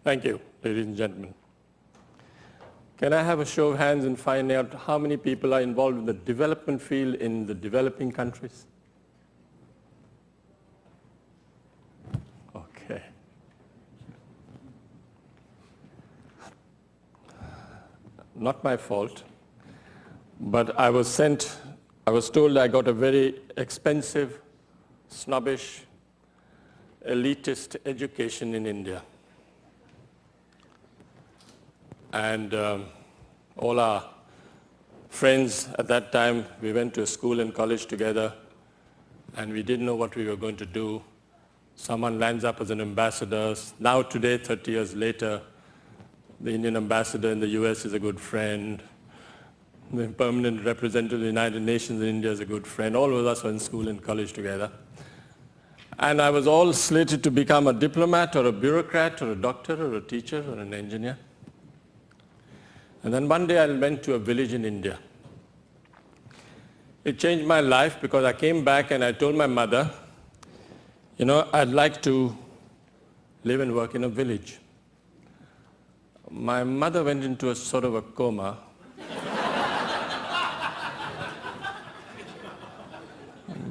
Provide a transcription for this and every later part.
Thank you, ladies and gentlemen. Can I have a show of hands and find out how many people are involved in the development field in the developing countries? Okay. Not my fault, but I was told I got a very expensive, snobbish, elitist education in India. And all our friends at that time, we went to school and college together, and we didn't know what we were going to do. Someone lands up as an ambassador. Now today, 30 years later, the Indian ambassador in the US is a good friend. The permanent representative of the United Nations in India is a good friend. All of us were in school and college together. And I was all slated to become a diplomat or a bureaucrat or a doctor or a teacher or an engineer. And then one day I went to a village in India. It changed my life because I came back and I told my mother, I'd like to live and work in a village. My mother went into a sort of a coma.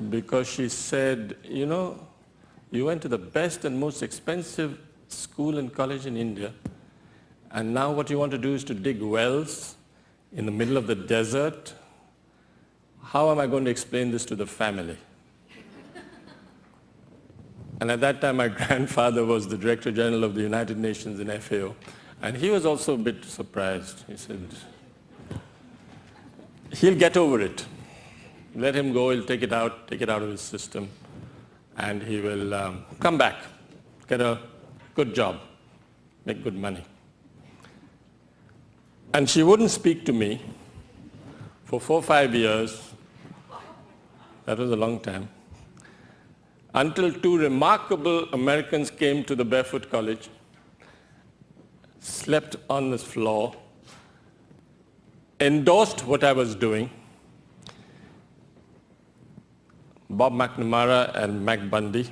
Because she said, you went to the best and most expensive school and college in India, and now what you want to do is to dig wells in the middle of the desert. How am I going to explain this to the family? And at that time, my grandfather was the Director General of the United Nations in FAO, and he was also a bit surprised. He said, he'll get over it. Let him go, he'll take it out of his system, and he will come back, get a good job, make good money. And she wouldn't speak to me for 4 or 5 years. That was a long time. Until 2 remarkable Americans came to the Barefoot College, slept on the floor, endorsed what I was doing. Bob McNamara and Mac Bundy,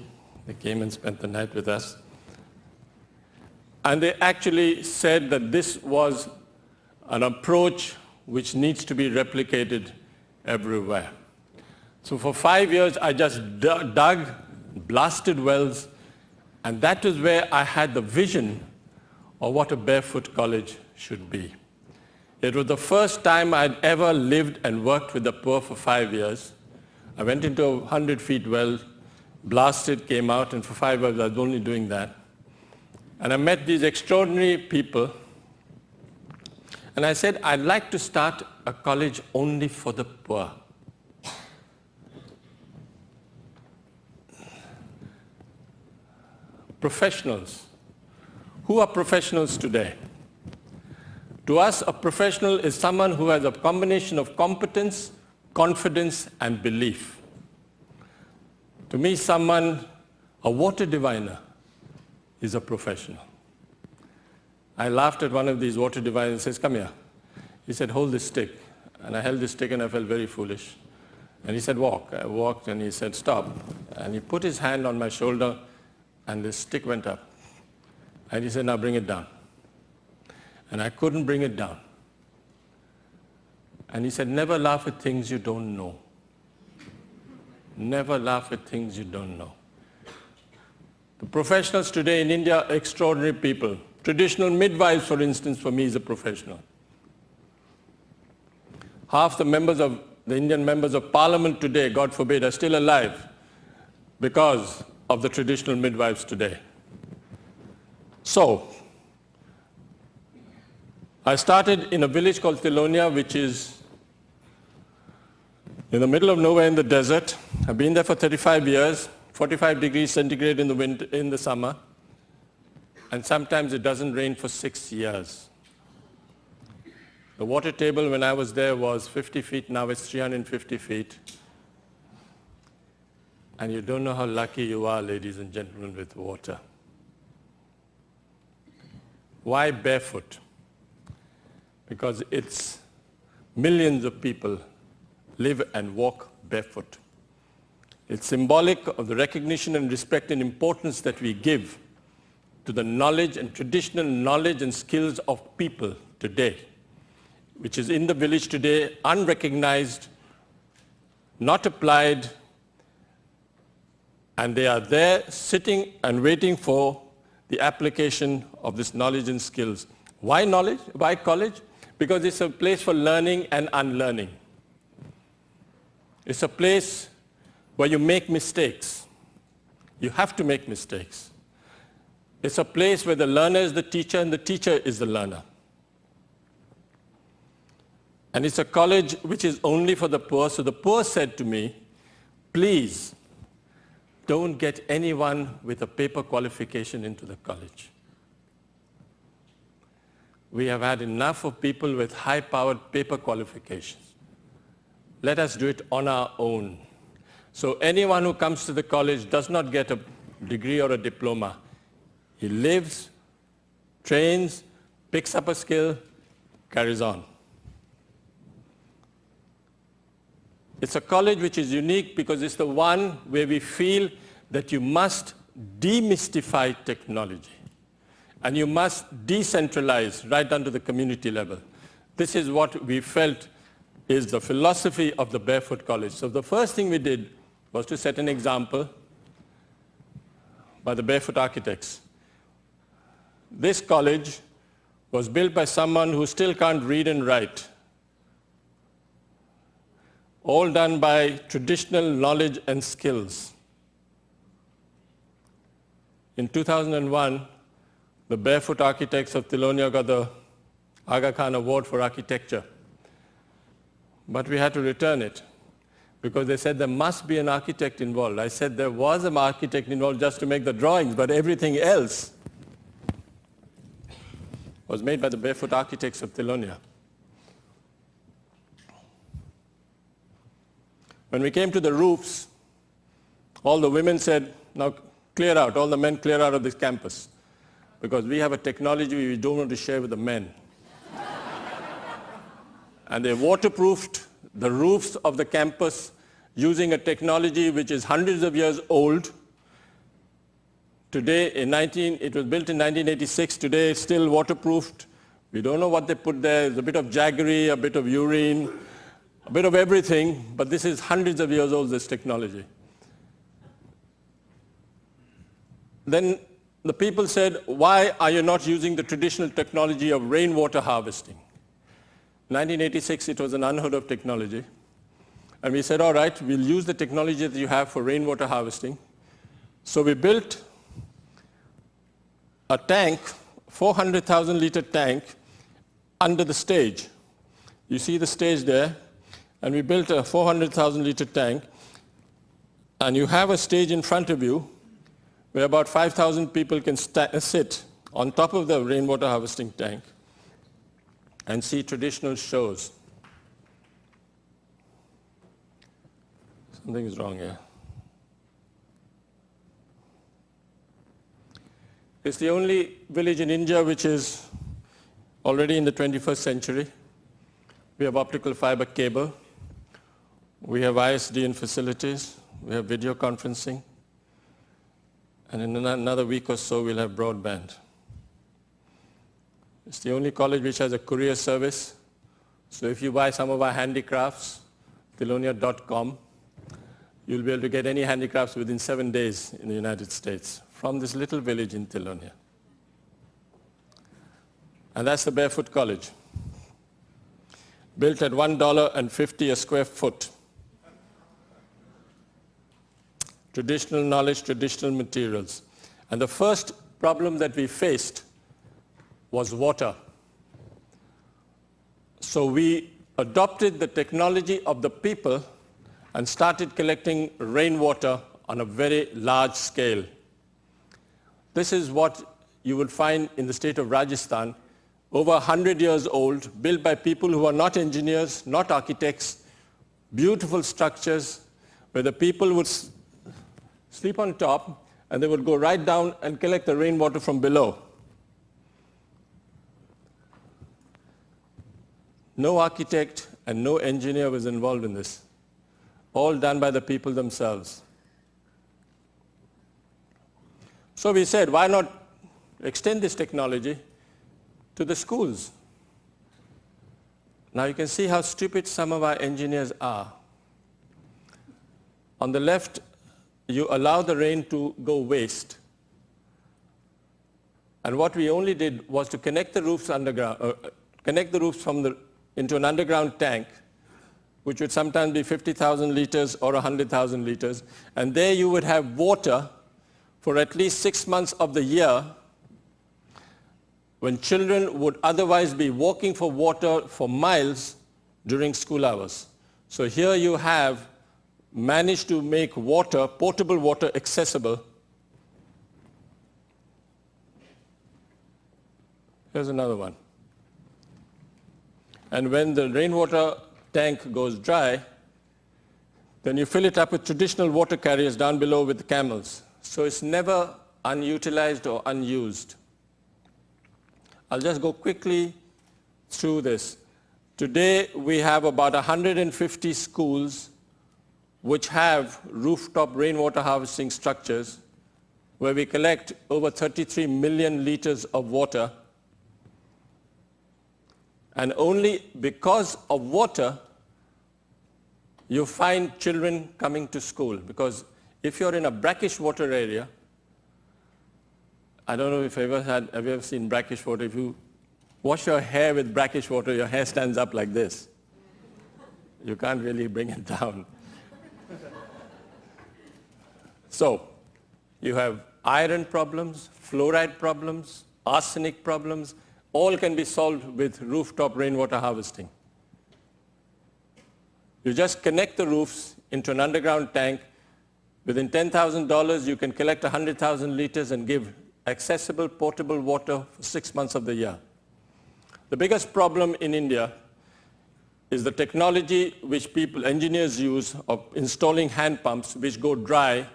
they came and spent the night with us. And they actually said that this was an approach which needs to be replicated everywhere. So for 5 years, I just dug, blasted wells, and that is where I had the vision of what a Barefoot College should be. It was the first time I'd ever lived and worked with the poor for 5 years. I went into a 100-feet well, blasted, came out, and for 5 years I was only doing that. And I met these extraordinary people, and I said, I'd like to start a college only for the poor. Professionals. Who are professionals today? To us, a professional is someone who has a combination of competence, confidence, and belief. To me, a water diviner, is a professional. I laughed at one of these water diviners and says, come here. He said, hold this stick. And I held this stick and I felt very foolish. And he said, walk. I walked and he said, stop. And he put his hand on my shoulder and the stick went up. And he said, now bring it down. And I couldn't bring it down. And he said, never laugh at things you don't know. Never laugh at things you don't know. The professionals today in India are extraordinary people. Traditional midwives, for instance, for me is a professional. Half the Indian members of parliament today, God forbid, are still alive because of the traditional midwives today. So, I started in a village called Tilonia, which is in the middle of nowhere in the desert. I've been there for 35 years, 45 degrees centigrade in the summer, and sometimes it doesn't rain for 6 years. The water table when I was there was 50 feet, now it's 350 feet. And you don't know how lucky you are, ladies and gentlemen, with water. Why barefoot? Because it's millions of people live and walk barefoot. It's symbolic of the recognition and respect and importance that we give to the knowledge and traditional knowledge and skills of people today, which is in the village today, unrecognized, not applied, and they are there sitting and waiting for the application of this knowledge and skills. Why knowledge? Why college? Because it's a place for learning and unlearning. It's a place where you make mistakes. You have to make mistakes. It's a place where the learner is the teacher and the teacher is the learner. And it's a college which is only for the poor. So the poor said to me, please don't get anyone with a paper qualification into the college. We have had enough of people with high-powered paper qualifications. Let us do it on our own. So anyone who comes to the college does not get a degree or a diploma. He lives, trains, picks up a skill, carries on. It's a college which is unique because it's the one where we feel that you must demystify technology and you must decentralize right down to the community level. This is what we felt is the philosophy of the Barefoot College. So the first thing we did was to set an example by the Barefoot architects. This college was built by someone who still can't read and write. All done by traditional knowledge and skills. In 2001, the Barefoot architects of Tilonia got the Aga Khan Award for Architecture. But we had to return it because they said there must be an architect involved. I said there was an architect involved just to make the drawings, but everything else was made by the Barefoot architects of Tilonia. When we came to the roofs, all the women said, now clear out, all the men clear out of this campus, because we have a technology we don't want to share with the men. And they waterproofed the roofs of the campus using a technology which is hundreds of years old. Today, it was built in 1986, today it's still waterproofed. We don't know what they put there. There's a bit of jaggery, a bit of urine, a bit of everything, but this is hundreds of years old, this technology. Then the people said, why are you not using the traditional technology of rainwater harvesting? 1986, it was an unheard of technology. And we said, all right, we'll use the technology that you have for rainwater harvesting. So we built a tank, 400,000 liter tank, under the stage. You see the stage there? And we built a 400,000 liter tank. And you have a stage in front of you where about 5,000 people can sit on top of the rainwater harvesting tank and see traditional shows. Something is wrong here. It's the only village in India which is already in the 21st century. We have optical fiber cable. We have ISDN facilities. We have video conferencing. And in another week or so, we'll have broadband. It's the only college which has a courier service. So if you buy some of our handicrafts, Tilonia.com, you'll be able to get any handicrafts within 7 days in the United States from this little village in Tilonia. And that's the Barefoot College, built at $1.50 a square foot. Traditional knowledge, traditional materials. And the first problem that we faced was water. So we adopted the technology of the people and started collecting rainwater on a very large scale. This is what you would find in the state of Rajasthan, over 100 years old, built by people who are not engineers, not architects, beautiful structures where the people would sleep on top and they would go right down and collect the rainwater from below. No architect and no engineer was involved in this. All done by the people themselves. So we said, why not extend this technology to the schools. Now you can see how stupid some of our engineers are. On the left, you allow the rain to go waste. And what we only did was to connect the roofs underground, into an underground tank, which would sometimes be 50,000 liters or 100,000 liters. And there you would have water for at least 6 months of the year, when children would otherwise be walking for water for miles during school hours. So here you have managed to make water, potable water, accessible. Here's another one. And when the rainwater tank goes dry, then you fill it up with traditional water carriers down below with the camels. So it's never unutilized or unused. I'll just go quickly through this. Today, we have about 150 schools which have rooftop rainwater harvesting structures where we collect over 33 million liters of water. And only because of water, you find children coming to school. Because if you're in a brackish water area, I don't know if have you ever seen brackish water? If you wash your hair with brackish water, your hair stands up like this. You can't really bring it down. So, you have iron problems, fluoride problems, arsenic problems, all can be solved with rooftop rainwater harvesting. You just connect the roofs into an underground tank. Within $10,000, you can collect 100,000 liters and give accessible potable water for 6 months of the year. The biggest problem in India is the technology which engineers use of installing hand pumps which go dry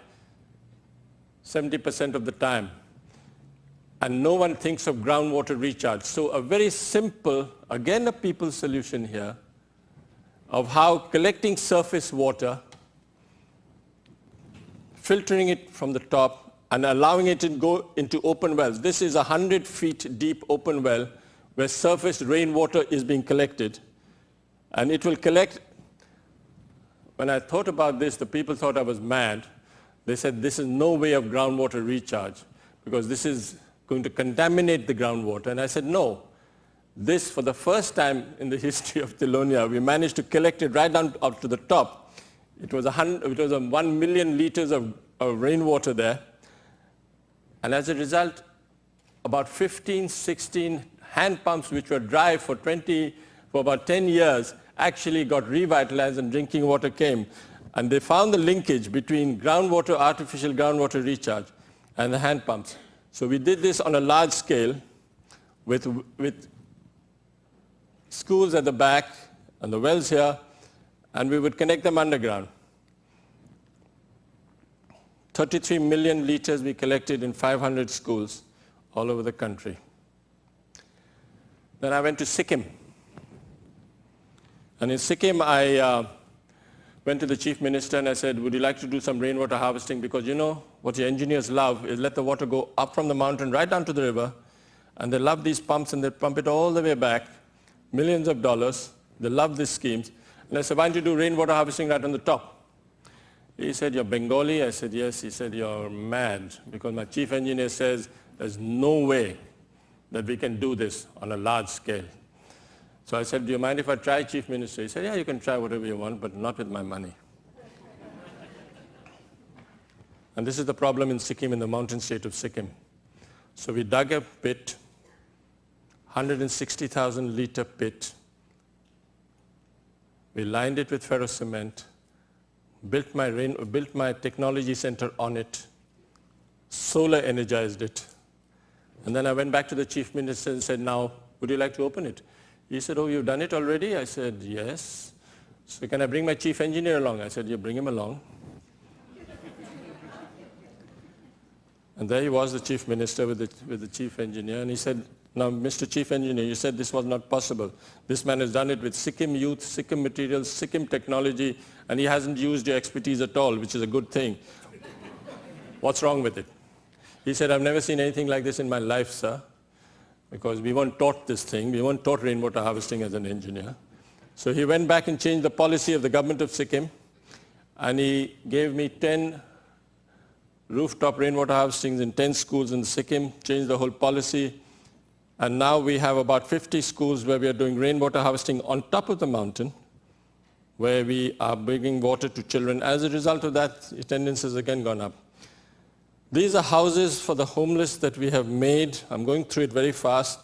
70% of the time. And no one thinks of groundwater recharge. So a very simple, again a people solution here, of how collecting surface water, filtering it from the top, and allowing it to go into open wells. This is a 100 feet deep open well where surface rainwater is being collected. And it will collect. When I thought about this, the people thought I was mad. They said, this is no way of groundwater recharge because this is going to contaminate the groundwater. And I said, no. This, for the first time in the history of Telonia, we managed to collect it right down up to the top. It was 1 million liters of rainwater there. And as a result, about 15, 16 hand pumps which were dry for about 10 years actually got revitalized and drinking water came. And they found the linkage between groundwater, artificial groundwater recharge, and the hand pumps. So we did this on a large scale with schools at the back and the wells here, and we would connect them underground. 33 million liters we collected in 500 schools all over the country. Then I went to Sikkim. And in Sikkim, I went to the chief minister and I said, would you like to do some rainwater harvesting? Because you know what your engineers love is let the water go up from the mountain right down to the river. And they love these pumps and they pump it all the way back, millions of dollars. They love these schemes. And I said, why don't you do rainwater harvesting right on the top? He said, you're Bengali? I said, yes. He said, you're mad, because my chief engineer says there's no way that we can do this on a large scale. So I said, do you mind if I try, Chief Minister? He said, yeah, you can try whatever you want, but not with my money. And this is the problem in Sikkim, in the mountain state of Sikkim. So we dug a pit, 160,000 liter pit. We lined it with ferrous cement, built my technology center on it, solar energized it. And then I went back to the chief minister and said, now, would you like to open it? He said, oh, you've done it already? I said, yes. So can I bring my chief engineer along? I said, you bring him along. And there he was, the chief minister with the chief engineer. And he said, now, Mr. Chief Engineer, you said this was not possible. This man has done it with Sikkim youth, Sikkim materials, Sikkim technology, and he hasn't used your expertise at all, which is a good thing. What's wrong with it? He said, I've never seen anything like this in my life, sir, because we weren't taught this thing. We weren't taught rainwater harvesting as an engineer. So he went back and changed the policy of the government of Sikkim, and he gave me 10 rooftop rainwater harvestings in 10 schools in Sikkim, changed the whole policy. And now we have about 50 schools where we are doing rainwater harvesting on top of the mountain, where we are bringing water to children. As a result of that, attendance has again gone up. These are houses for the homeless that we have made. I'm going through it very fast.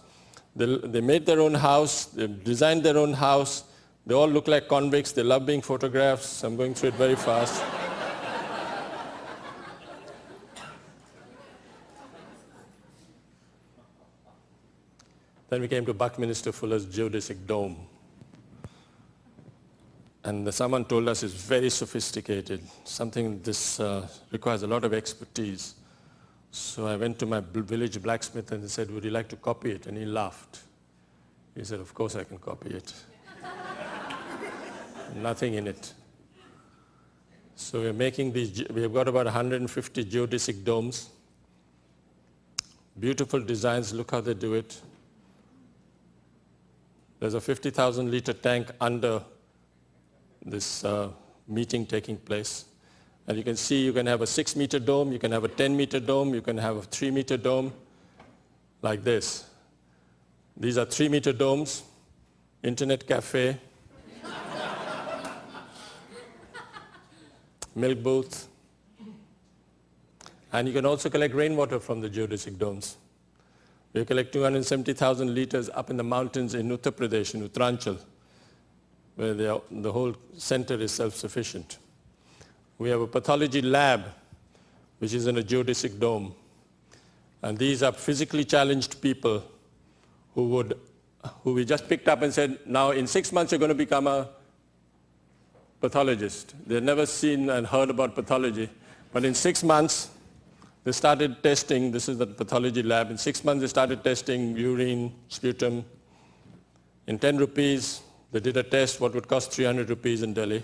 They made their own house. They designed their own house. They all look like convicts. They love being photographed. I'm going through it very fast. Then we came to Buckminster Fuller's geodesic dome. And someone told us it's very sophisticated. Something this requires a lot of expertise. So I went to my village blacksmith and said, would you like to copy it? And he laughed. He said, of course I can copy it. Nothing in it. So we're making these, we've got about 150 geodesic domes. Beautiful designs, look how they do it. There's a 50,000 liter tank under this meeting taking place. And you can see you can have a 6-meter dome, you can have a 10-meter dome, you can have a 3-meter dome, like this. These are 3-meter domes, internet cafe, milk booth, and you can also collect rainwater from the geodesic domes. We collect 270,000 liters up in the mountains in Uttar Pradesh, in Uttaranchal, where the whole center is self-sufficient. We have a pathology lab, which is in a geodesic dome. And these are physically challenged people who we just picked up and said, now in 6 months you're going to become a pathologist. They'd never seen and heard about pathology. But in 6 months, they started testing. This is the pathology lab. In 6 months, they started testing urine, sputum. In 10 rupees, they did a test, what would cost 300 rupees in Delhi.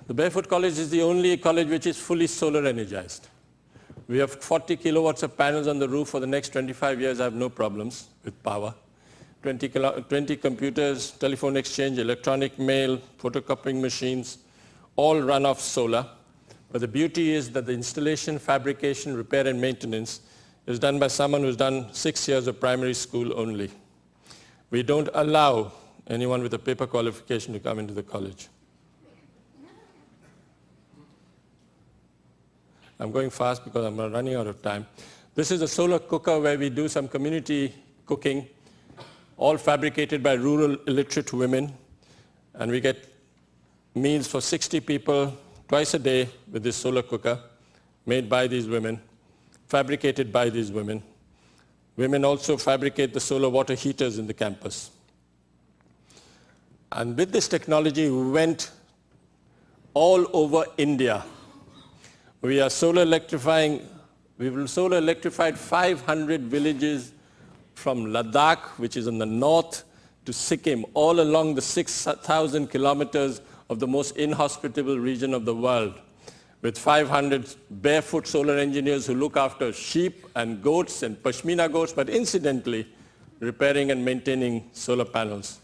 The Barefoot College is the only college which is fully solar energized. We have 40 kilowatts of panels on the roof. For the next 25 years, I have no problems with power. 20 computers, telephone exchange, electronic mail, photocopying machines, all run off solar. But the beauty is that the installation, fabrication, repair, and maintenance is done by someone who's done 6 years of primary school only. We don't allow anyone with a paper qualification to come into the college. I'm going fast because I'm running out of time. This is a solar cooker where we do some community cooking, all fabricated by rural illiterate women. And we get meals for 60 people twice a day with this solar cooker, made by these women, fabricated by these women. Women also fabricate the solar water heaters in the campus. And with this technology, we went all over India. We are solar electrifying, we will solar electrified 500 villages from Ladakh, which is in the north, to Sikkim, all along the 6,000 kilometers of the most inhospitable region of the world, with 500 barefoot solar engineers who look after sheep and goats and pashmina goats, but incidentally, repairing and maintaining solar panels.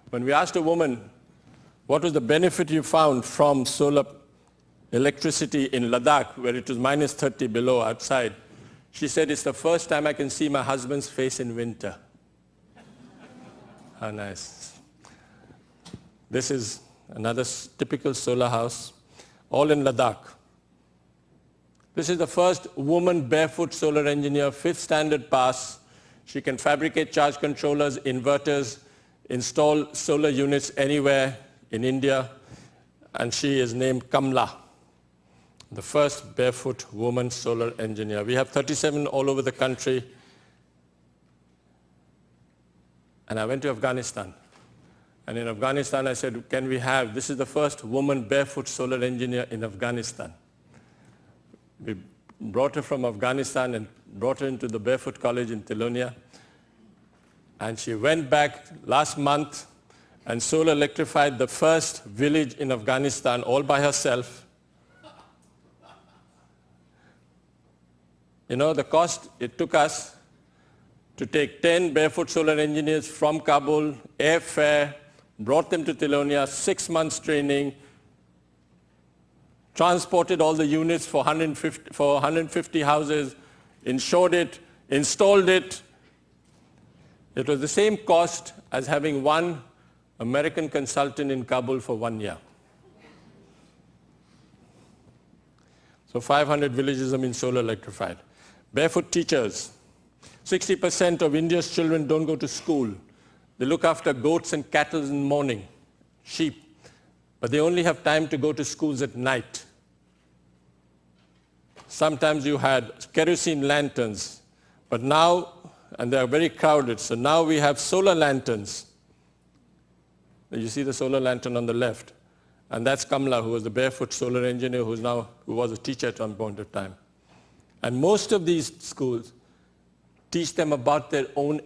When we asked a woman, what was the benefit you found from solar electricity in Ladakh, where it was minus 30 below outside, she said, it's the first time I can see my husband's face in winter. How nice. This is another typical solar house, all in Ladakh. This is the first woman barefoot solar engineer, 5th standard pass. She can fabricate charge controllers, inverters, install solar units anywhere in India, and she is named Kamla, the first barefoot woman solar engineer. We have 37 all over the country. And I went to Afghanistan. And in Afghanistan, I said, can we have, this is the first woman barefoot solar engineer in Afghanistan. We brought her from Afghanistan and brought her into the Barefoot College in Telonia. And she went back last month and solar electrified the first village in Afghanistan all by herself. You know, the cost it took us to take 10 Barefoot solar engineers from Kabul, airfare, brought them to Telonia, 6 months training, transported all the units for 150 houses, insured it, installed it. It was the same cost as having one American consultant in Kabul for 1 year. So 500 villages have been solar electrified. Barefoot teachers. 60% of India's children don't go to school. They look after goats and cattle in the morning, sheep, but they only have time to go to schools at night. Sometimes you had kerosene lanterns, but now, and they are very crowded, so now we have solar lanterns. You see the solar lantern on the left, and that's Kamla, who was the Barefoot solar engineer who was a teacher at one point of time. And most of these schools teach them about their own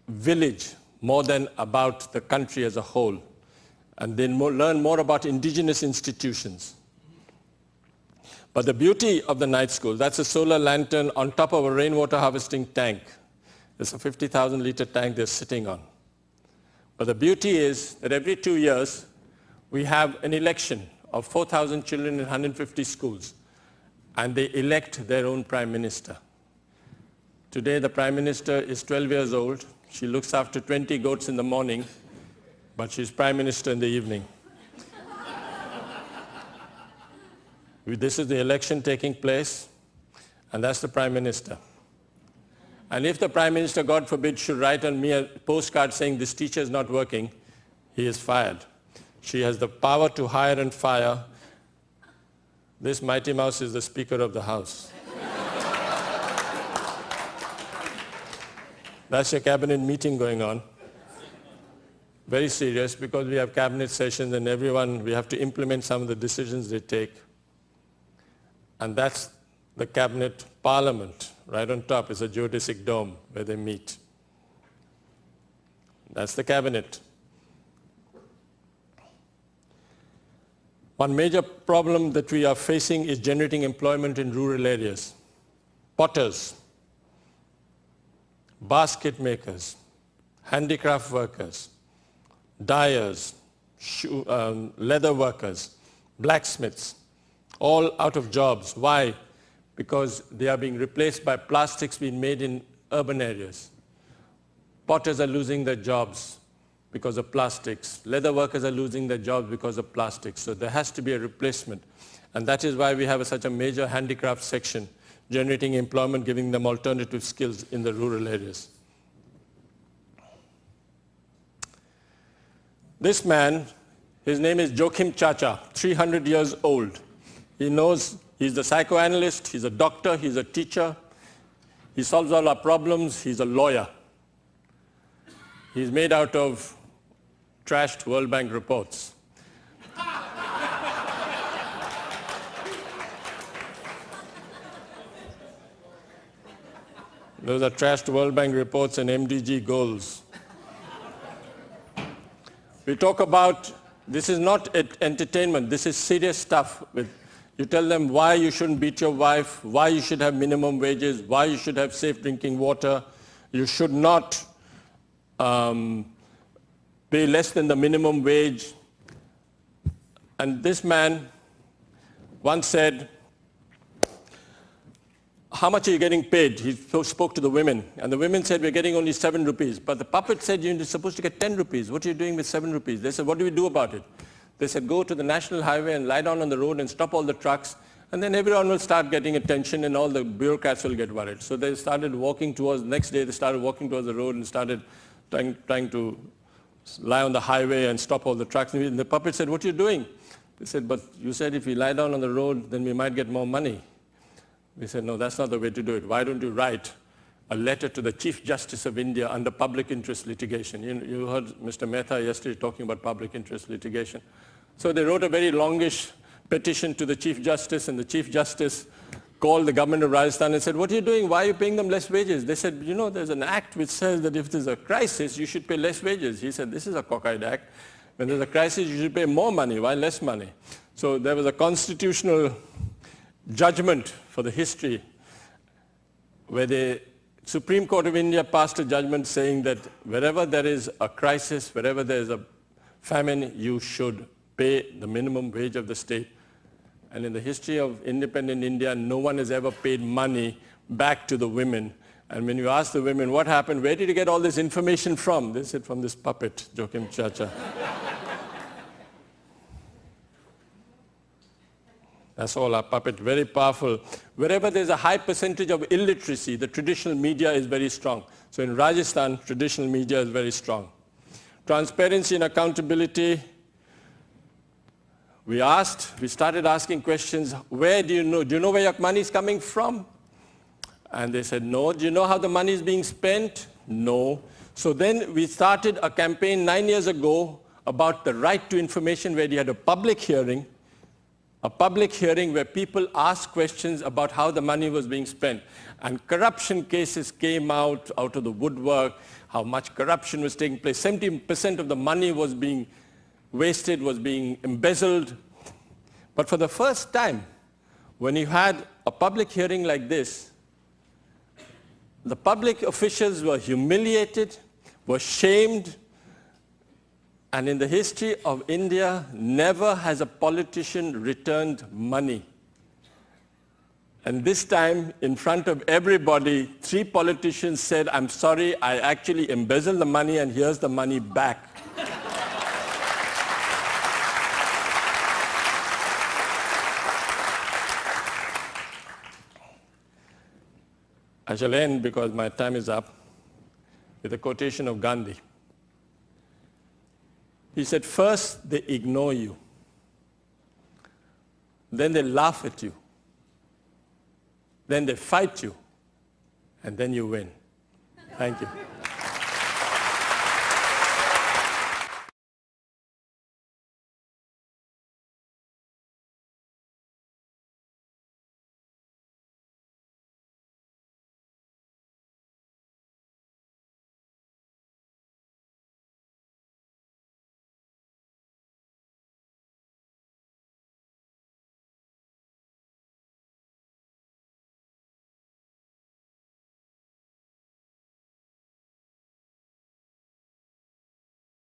village more than about the country as a whole. And they learn more about indigenous institutions. But the beauty of the night school, that's a solar lantern on top of a rainwater harvesting tank. It's a 50,000 liter tank they're sitting on. But the beauty is that every 2 years, we have an election of 4,000 children in 150 schools, and they elect their own prime minister. Today, the prime minister is 12 years old. She looks after 20 goats in the morning, but she's prime minister in the evening. This is the election taking place, and that's the prime minister. And if the prime minister, God forbid, should write on me a postcard saying this teacher is not working, he is fired. She has the power to hire and fire. This Mighty Mouse is the Speaker of the House. That's your cabinet meeting going on. Very serious, because we have cabinet sessions and we have to implement some of the decisions they take. And that's the cabinet parliament. Right on top is a geodesic dome where they meet. That's the cabinet. One major problem that we are facing is generating employment in rural areas. Potters, basket makers, handicraft workers, dyers, leather workers, blacksmiths, all out of jobs. Why? Because they are being replaced by plastics being made in urban areas. Potters are losing their jobs because of plastics. Leather workers are losing their jobs because of plastics. So there has to be a replacement. And that is why we have such a major handicraft section, generating employment, giving them alternative skills in the rural areas. This man, his name is Joachim Chacha, 300 years old. He knows, he's a psychoanalyst, he's a doctor, he's a teacher. He solves all our problems, he's a lawyer. He's made out of trashed World Bank reports. Those are trashed World Bank reports and MDG goals. We talk about, this is not entertainment, this is serious stuff. You tell them why you shouldn't beat your wife, why you should have minimum wages, why you should have safe drinking water, you should not pay less than the minimum wage. And this man once said, how much are you getting paid? He spoke to the women, and the women said, we're getting only 7 rupees. But the puppet said, you're supposed to get 10 rupees. What are you doing with 7 rupees? They said, what do we do about it? They said, go to the national highway and lie down on the road and stop all the trucks, and then everyone will start getting attention and all the bureaucrats will get worried. So they started walking towards, next day they started walking towards the road and started trying to lie on the highway and stop all the trucks. And the puppet said, what are you doing? They said, but you said if we lie down on the road, then we might get more money. We said, no, that's not the way to do it. Why don't you write a letter to the Chief Justice of India under public interest litigation? You heard Mr. Mehta yesterday talking about public interest litigation. So they wrote a very longish petition to the Chief Justice, and the Chief Justice called the government of Rajasthan and said, what are you doing? Why are you paying them less wages? They said, you know, there's an act which says that if there's a crisis, you should pay less wages. He said, this is a cockeyed act. When there's a crisis, you should pay more money. Why less money? So there was a constitutional judgment for the history. where the Supreme Court of India passed a judgment saying that wherever there is a crisis, wherever there is a famine, you should pay the minimum wage of the state. And in the history of independent India, no one has ever paid money back to the women. And when you ask the women, what happened, where did you get all this information from? They said, from this puppet, Joachim Chacha. That's all, our puppet, very powerful. Wherever there's a high percentage of illiteracy, the traditional media is very strong. So in Rajasthan, traditional media is very strong. Transparency and accountability. We started asking questions, where do you know where your money is coming from? And they said, no. Do you know how the money is being spent? No. So then we started a campaign 9 years ago about the right to information, where we had a public hearing where people asked questions about how the money was being spent. And corruption cases came out of the woodwork, how much corruption was taking place. 70% of the money was being wasted, was being embezzled. But for the first time, when you had a public hearing like this, the public officials were humiliated, were shamed, and in the history of India, never has a politician returned money. And this time, in front of everybody, 3 politicians said, I'm sorry, I actually embezzled the money and here's the money back. I shall end, because my time is up, with a quotation of Gandhi. He said, first they ignore you, then they laugh at you, then they fight you, and then you win. Thank you.